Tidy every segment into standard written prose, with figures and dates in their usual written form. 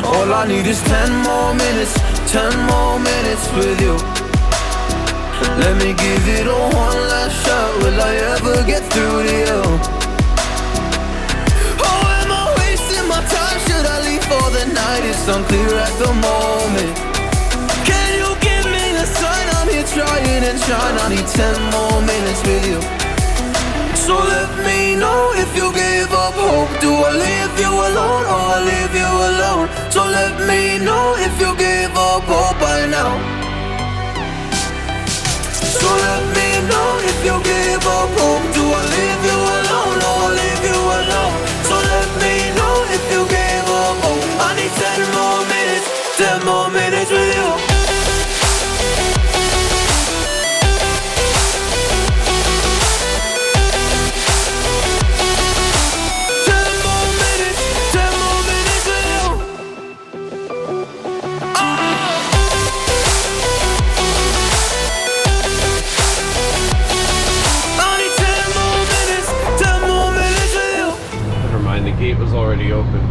All I need is 10 more minutes, 10 more minutes with you. Let me give it a one last shot. Will I ever get through to you? Oh, am I wasting my time? Should I leave for the night? It's unclear at the moment. Can you give me a sign? I'm here trying and trying. I need 10 more minutes with you. So let me know if you gave up hope. Do I leave you alone or I leave you alone? So let me know if you gave up hope by now. So let me know if you gave up hope. Do I leave you alone or I leave you alone? So let me know if you gave up hope. I need 10 more minutes, 10 more minutes with you. The gate was already open.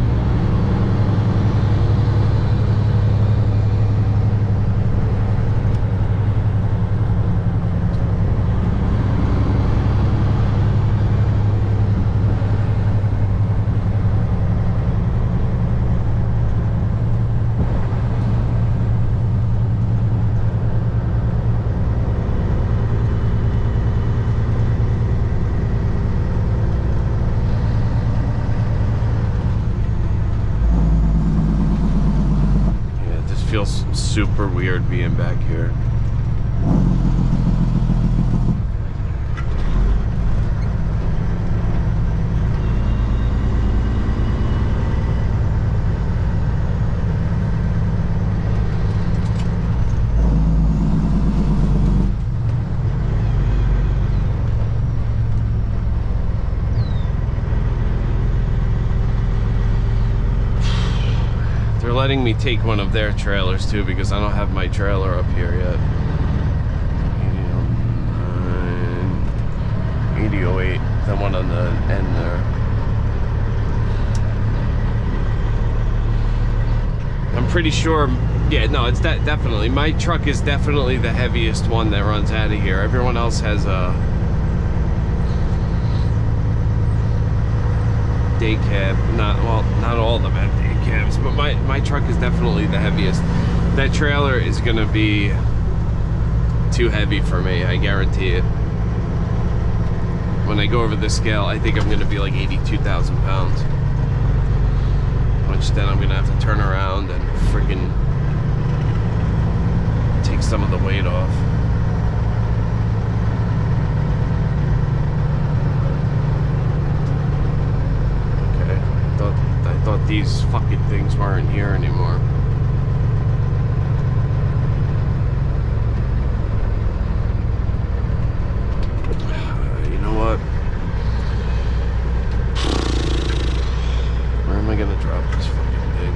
Feels super weird being back here. Letting me take one of their trailers too, because I don't have my trailer up here yet. 8008, the one on the end there. I'm pretty sure, yeah, no, it's definitely, my truck is definitely the heaviest one that runs out of here. Everyone else has a day cab, not all of them have day cabs, but my truck is definitely the heaviest. That trailer is gonna be too heavy for me, I guarantee it. When I go over the scale, I think I'm gonna be like 82,000 pounds, which then I'm gonna have to turn around and freaking take some of the weight off. I thought these fucking things weren't here anymore. You know what? Where am I gonna drop this fucking thing?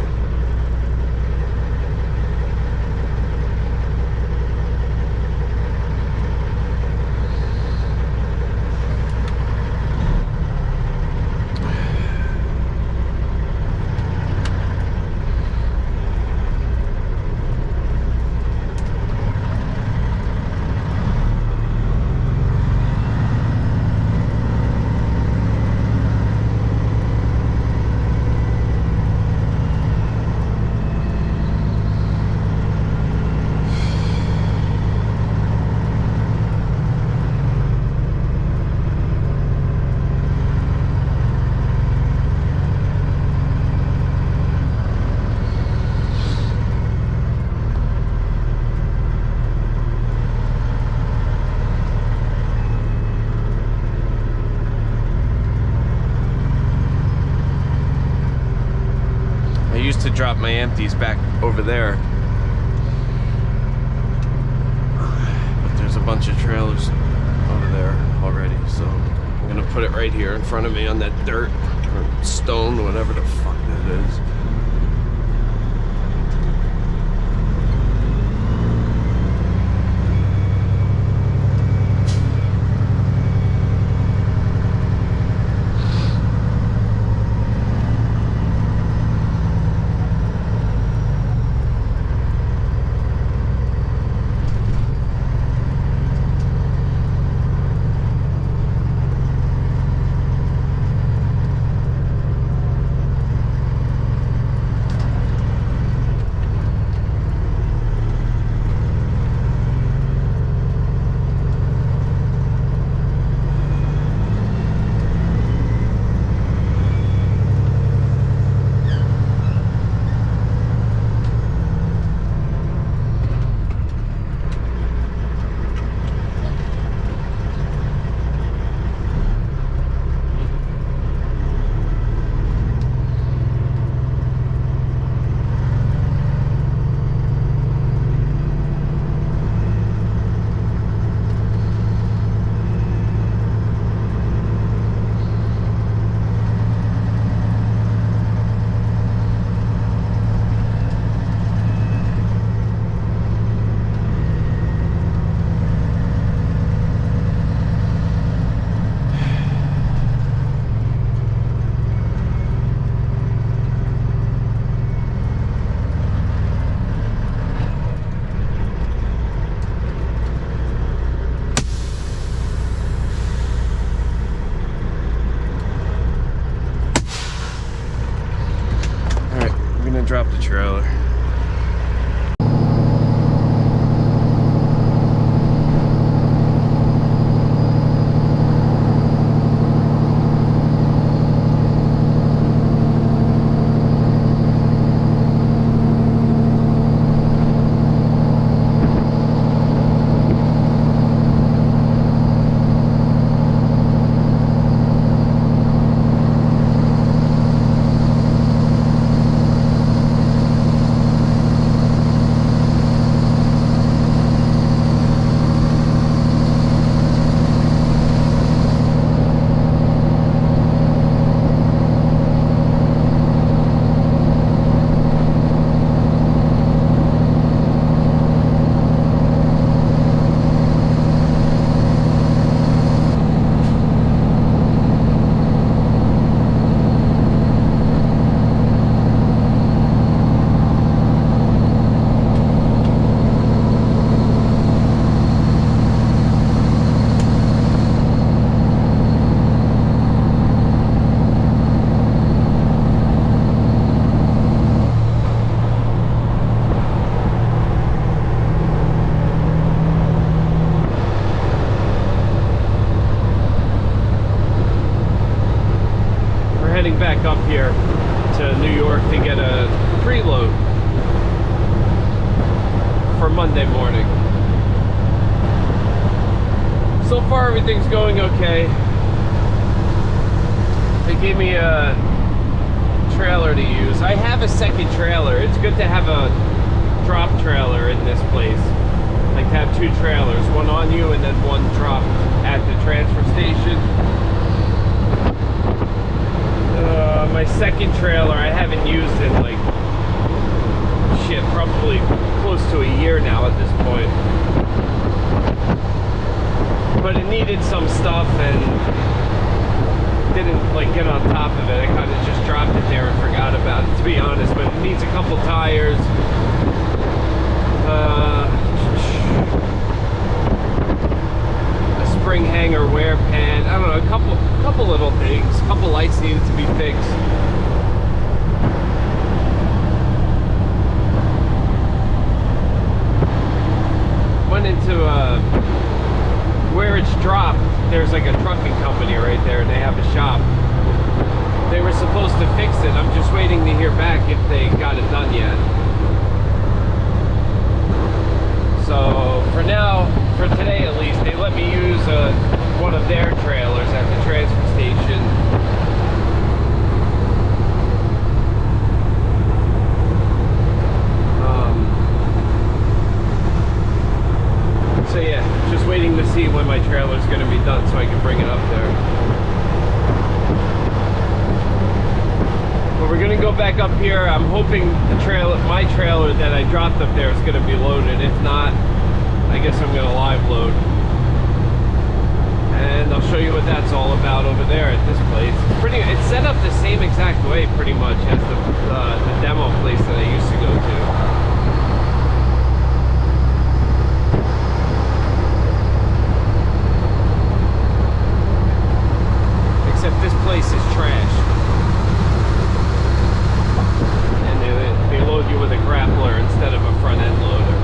To drop my empties back over there, but there's a bunch of trailers over there already, so I'm gonna put it right here in front of me on that dirt or stone, whatever the fuck that is. drop the trailer. Back up here to New York to get a preload for Monday morning. So far everything's going okay. They gave me a trailer to use. I have a second trailer. It's good to have a drop trailer in this place. Like to have two trailers, one on you and then one dropped at the transfer station. My second trailer I haven't used in like shit, probably close to a year now at this point. But it needed some stuff and didn't like get on top of it. I kind of just dropped it there and forgot about it, to be honest. But it needs a couple tires. A spring hanger wear pan. I don't know, a couple little things. A couple lights needed to be fixed. Went into where it's dropped. There's like a trucking company right there, and they have a shop. They were supposed to fix it. I'm just waiting to hear back if they got it done yet. So for now, for today at least, they let me use one of their trailers at the transfer station. So yeah, just waiting to see when my trailer's going to be done so I can bring it up there. But we're going to go back up here. I'm hoping my trailer that I dropped up there is going to be loaded. If not, I guess I'm going to live load. And I'll show you what that's all about over there at this place. It's set up the same exact way pretty much as the demo place that I used to go to. Except this place is trash. And they load you with a grappler instead of a front end loader.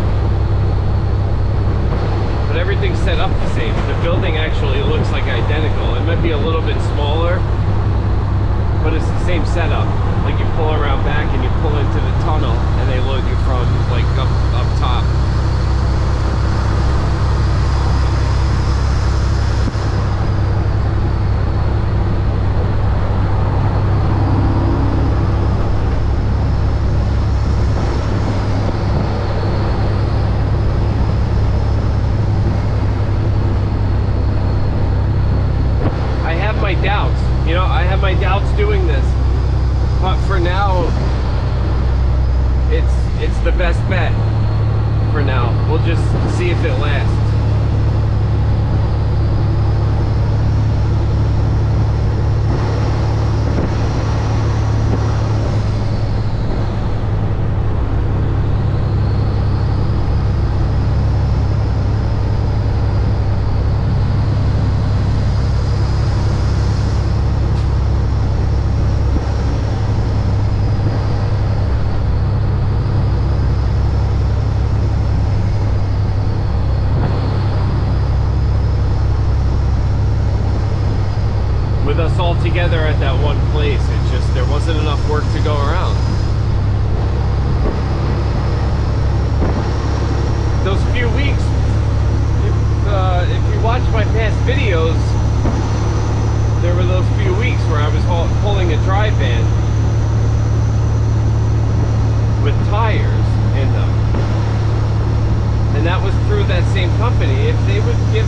But everything's set up the same. The building actually looks like identical. It might be a little bit smaller, but it's the same setup. Like you pull around back and you pull into the tunnel and they load you from like up top. My doubts doing this, but for now it's the best bet. For now, we'll just see if it lasts. work to go around. Those few weeks, if you watch my past videos, there were those few weeks where I was pulling a dry van with tires in them. And that was through that same company. If they would give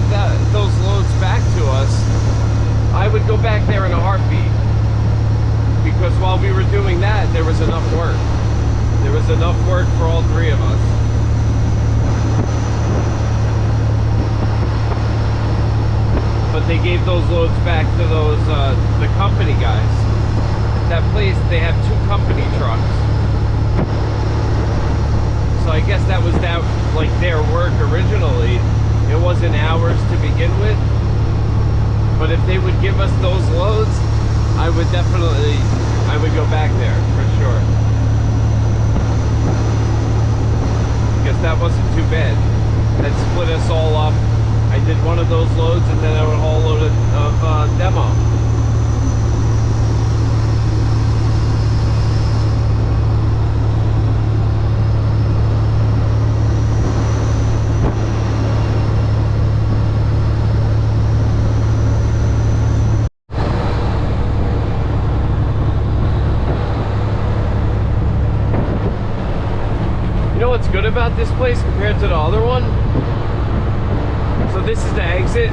those loads back to us, I would go back there in a heartbeat. Because while we were doing that, there was enough work. There was enough work for all three of us. But they gave those loads back to those the company guys. That place, they have 2 company trucks. So I guess that was like their work originally. It wasn't ours to begin with. But if they would give us those loads, I would go back there for sure. Guess that wasn't too bad. That split us all up. I did one of those loads and then I would haul a load of demo. You know what's good about this place compared to the other one? So this is the exit.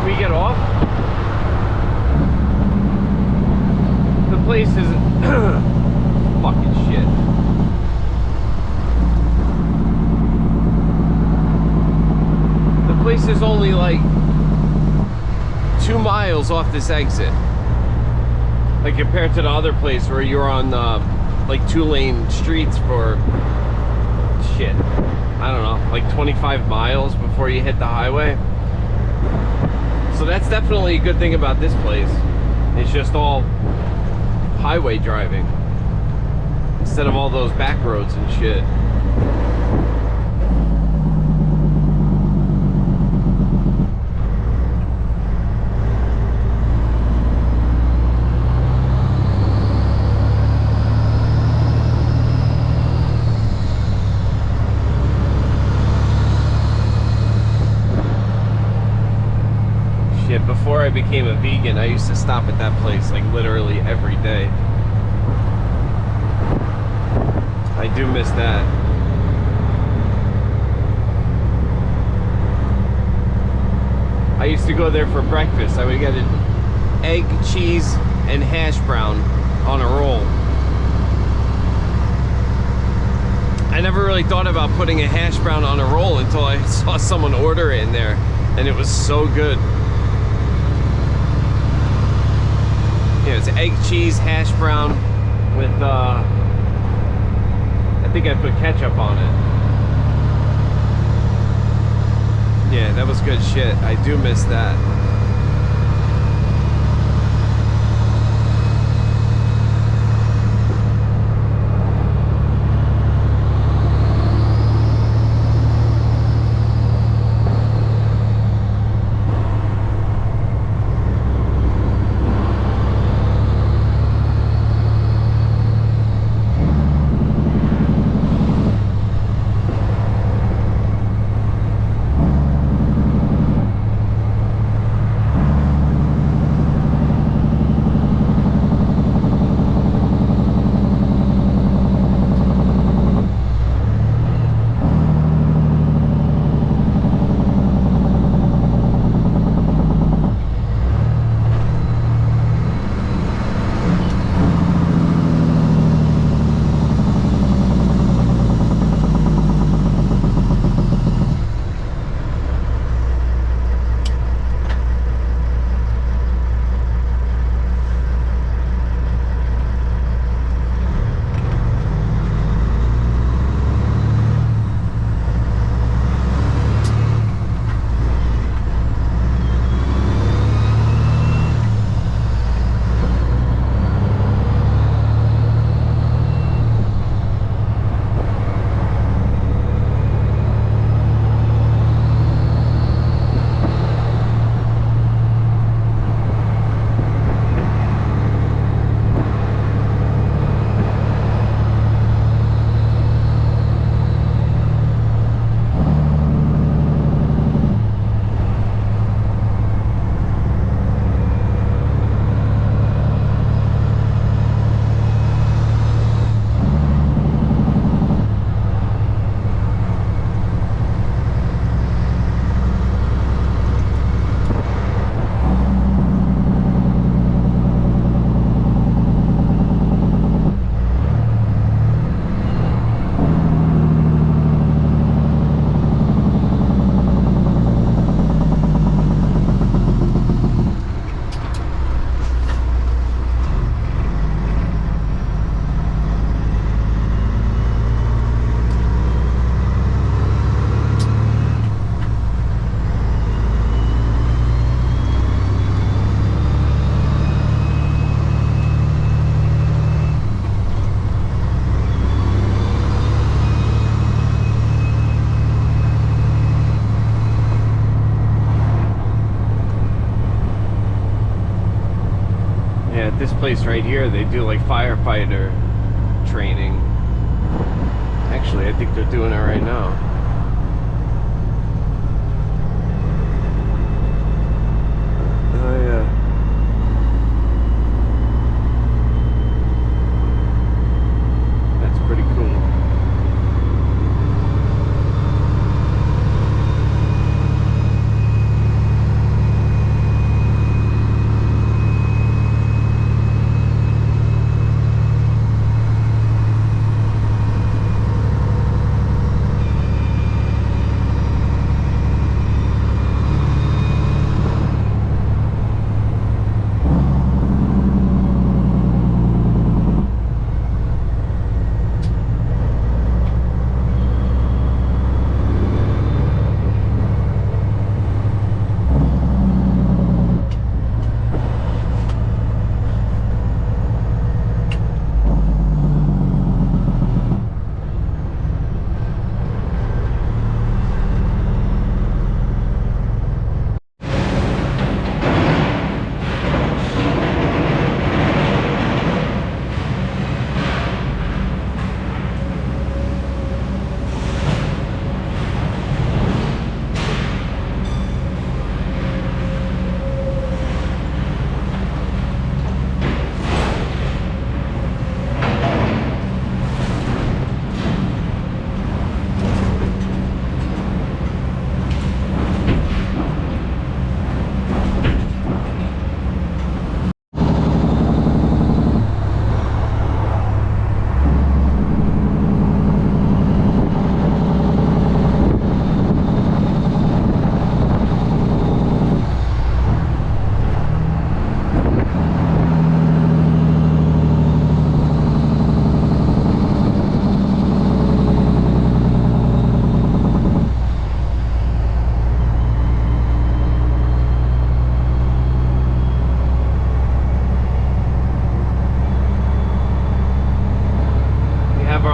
We get off. The place is fucking shit. The place is only like 2 miles off this exit. Like compared to the other place where you're on like 2-lane streets for shit. I don't know, like 25 miles before you hit the highway. So that's definitely a good thing about this place. It's just all highway driving instead of all those back roads and shit. Before I became a vegan, I used to stop at that place like literally every day. I do miss that. I used to go there for breakfast. I would get an egg, cheese, and hash brown on a roll. I never really thought about putting a hash brown on a roll until I saw someone order it in there, and it was so good. Yeah, it's egg, cheese, hash brown with, I think I put ketchup on it. Yeah, that was good shit. I do miss that. place right here, they do like firefighter training. Actually, I think they're doing it right now. Oh yeah. That's pretty cool.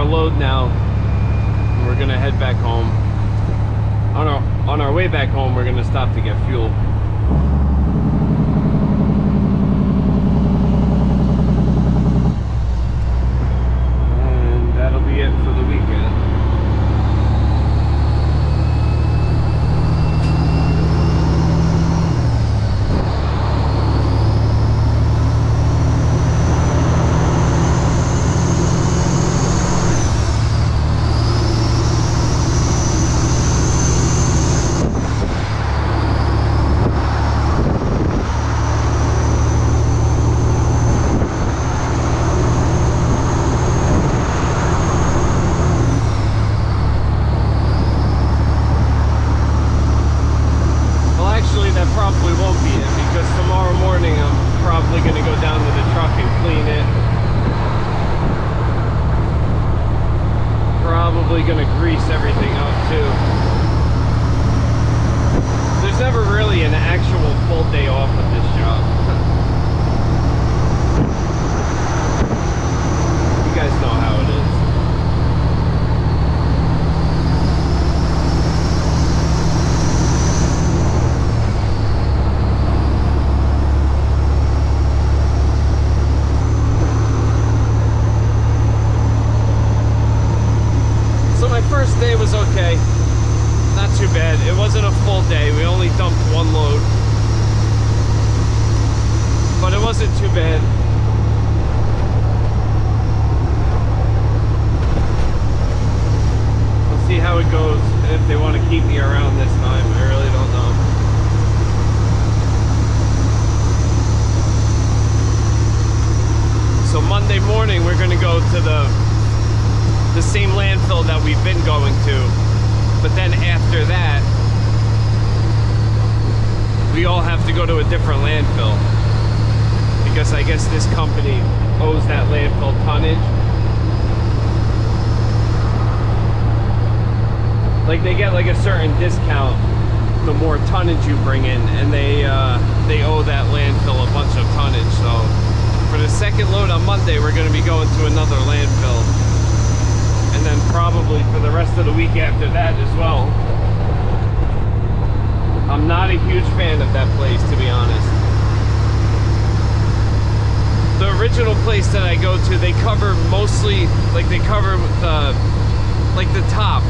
Load now, and we're gonna head back home. On our way back home, we're gonna stop to get fuel. And that'll be it for the weekend. Probably won't be it, because tomorrow morning I'm probably going to go down to the truck and clean it. Probably going to grease everything up too. There's never really an actual full day off with this job. You guys know how it is. First day was okay, not too bad. It wasn't a full day, we only dumped one load, but it wasn't too bad. We'll see how it goes, and if they want to keep me around this time. I really don't know. So Monday morning we're going to go to the same landfill that we've been going to, but then after that we all have to go to a different landfill, because I guess this company owes that landfill tonnage. Like they get like a certain discount the more tonnage you bring in, and they owe that landfill a bunch of tonnage. So for the second load on Monday we're going to be going to another landfill. And then probably for the rest of the week after that as well. I'm not a huge fan of that place, to be honest. the original place that I go to, they cover mostly, like they cover like the top.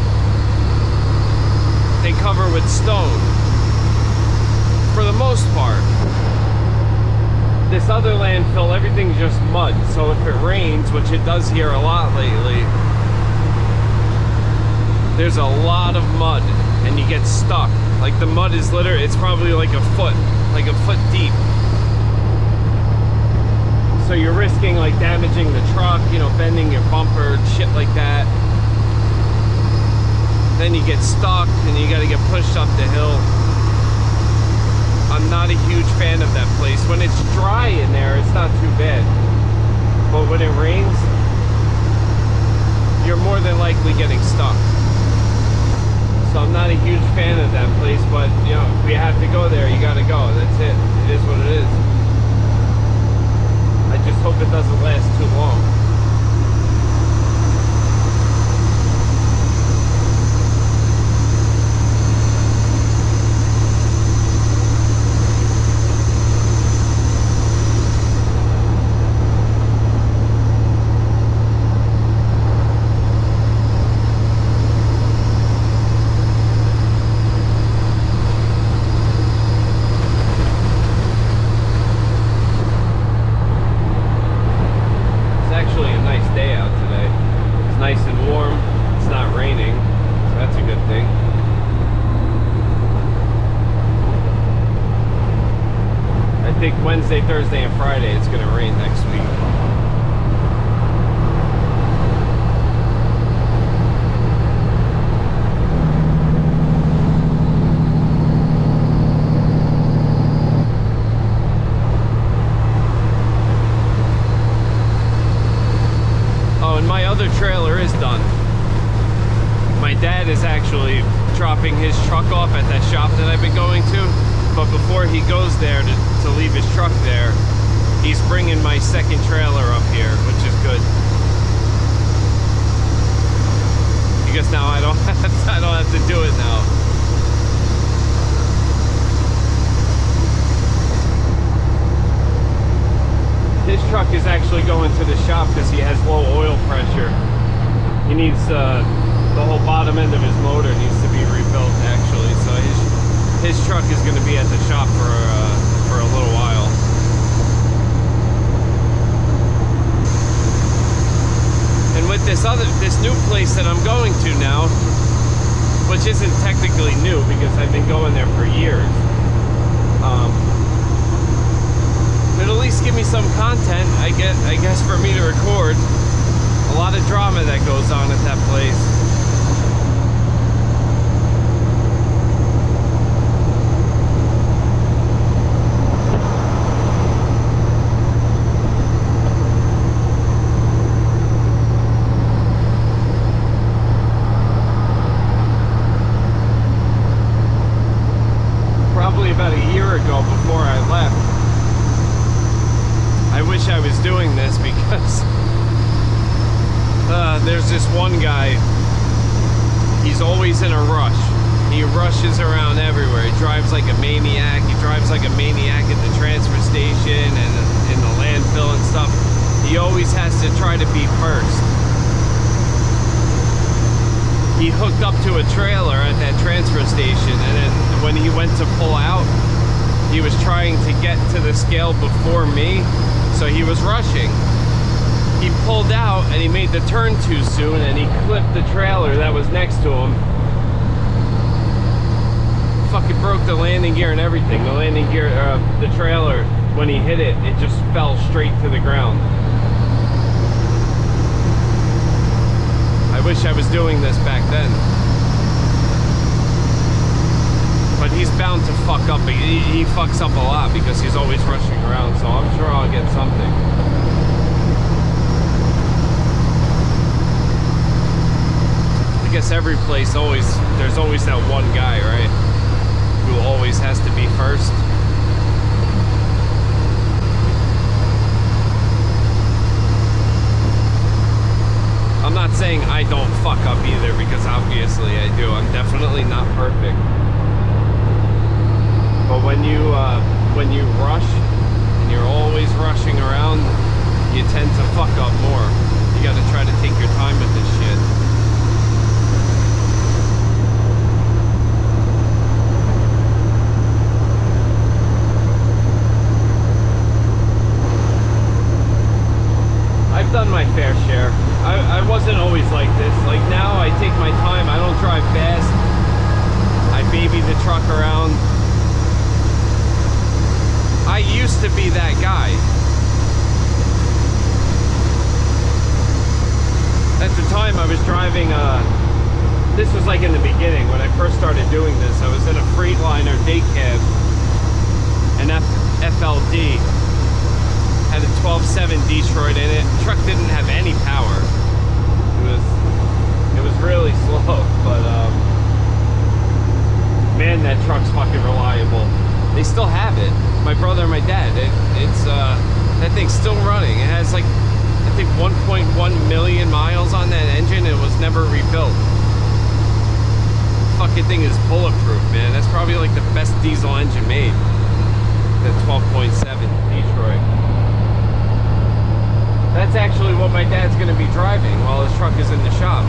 They cover with stone for the most part. This other landfill, everything's just mud. So if it rains, which it does here a lot lately, there's a lot of mud and you get stuck. Like the mud is literally, it's probably like a foot deep. So you're risking like damaging the truck, you know, bending your bumper, shit like that. Then you get stuck and you gotta get pushed up the hill. I'm not a huge fan of that place. When it's dry in there, it's not too bad. But when it rains, you're more than likely getting stuck. So I'm not a huge fan of that place, but you know, if we have to go there, you gotta go. That's it. It is what it is. I just hope it doesn't last too long. Wednesday, Thursday, and Friday, it's going to rain next week. Oh, and my other trailer is done. My dad is actually dropping his truck off at that shop that I've been going to. But before he goes there to leave his truck there, he's bringing my second trailer up here, which is good. Because now I don't have to do it now. His truck is actually going to the shop because he has low oil pressure. He needs the whole bottom end of his motor needs to be rebuilt actually. So his truck is going to be at the shop for a little while. And with this new place that I'm going to now, which isn't technically new because I've been going there for years, it'll at least give me some content, I guess, for me to record. A lot of drama that goes on at that place. About a year ago, before I left, I wish I was doing this because there's this one guy, he's always in a rush. He rushes around everywhere. He drives like a maniac. He drives like a maniac at the transfer station and in the landfill and stuff. He always has to try to be first. He hooked up to a trailer at that transfer station, and then when he went to pull out, he was trying to get to the scale before me, so he was rushing. He pulled out and he made the turn too soon, and he clipped the trailer that was next to him. Fucking broke the landing gear and everything. The landing gear, the trailer, when he hit it, it just fell straight to the ground. I wish I was doing this back then. But he's bound to fuck up. He fucks up a lot because he's always rushing around, so I'm sure I'll get something. I guess every place there's always that one guy, right? Who always has to be first. I'm not saying I don't fuck up either, because obviously I do. I'm definitely not perfect. But when you rush and you're always rushing around, you tend to fuck up more. You gotta try to take your time with this shit. I've done my fair share. I wasn't always like this. Like now I take my time. I don't drive fast. I baby the truck around. I used to be that guy. At the time I was driving, this was like in the beginning when I first started doing this. I was in a Freightliner day cab, an FLD. Had a 12.7 Detroit in it. The truck didn't have any power. It was really slow, but man, that truck's fucking reliable. They still have it. My brother and my dad. That thing's still running. It has like, I think 1.1 million miles on that engine. It was never rebuilt. Fucking thing is bulletproof, man. That's probably like the best diesel engine made. That 12.7 Detroit. That's actually what my dad's going to be driving while his truck is in the shop.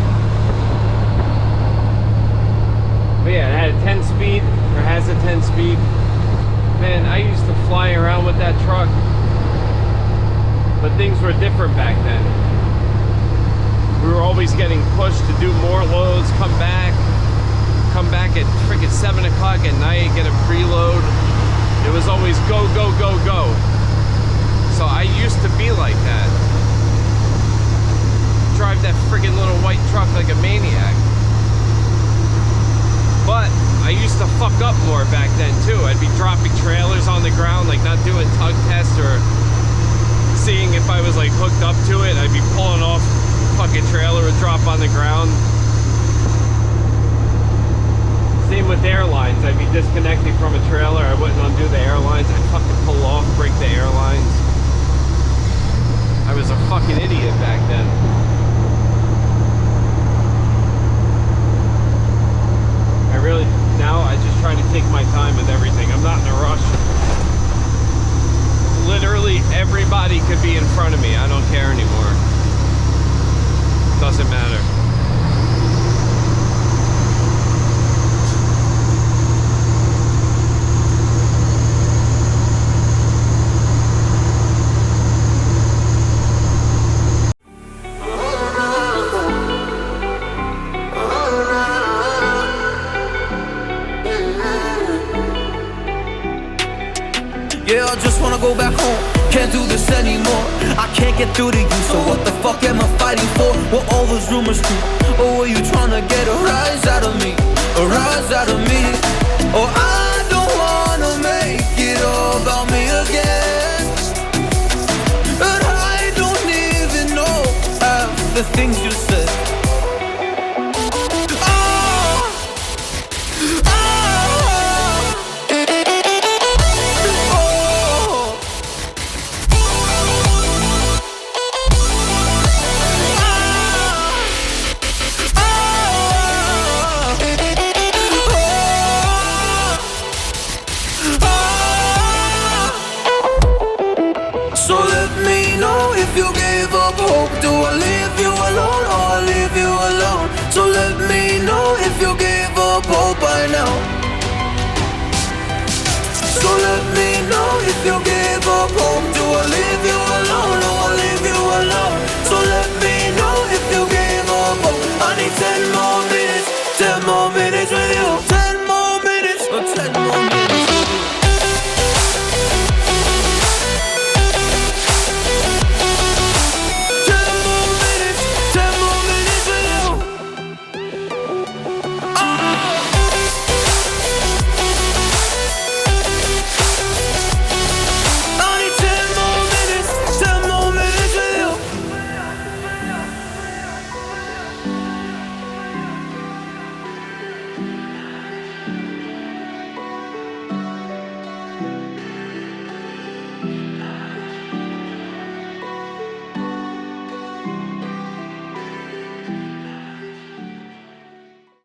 But yeah, it had a 10-speed, or has a 10-speed. Man, I used to fly around with that truck. But things were different back then. We were always getting pushed to do more loads, come back at freaking 7 o'clock at night, get a preload. It was always go, go, go, go. So I used to be like that. Drive that friggin' little white truck like a maniac. But I used to fuck up more back then too. I'd be dropping trailers on the ground, like not doing tug tests or seeing if I was like hooked up to it. I'd be pulling off, fucking trailer would drop on the ground. Same with airlines. I'd be disconnecting from a trailer. I wouldn't undo the airlines. I'd fucking pull off, break the airlines. I was a fucking idiot back then. Now I just try to take my time with everything. I'm not in a rush. Literally everybody could be in front of me. I don't care anymore. Doesn't matter. Yeah, I just wanna go back home. Can't do this anymore. I can't get through to you, so what the fuck am I fighting for? What all those rumors do? Or were you trying to get a rise out of me? A rise out of me? Or I don't wanna make it all about me again. And I don't even know half the things you said. So let me know if you gave up hope. Do I leave you alone or I leave you alone? So let me know if you gave up hope by now. So let me know if you gave up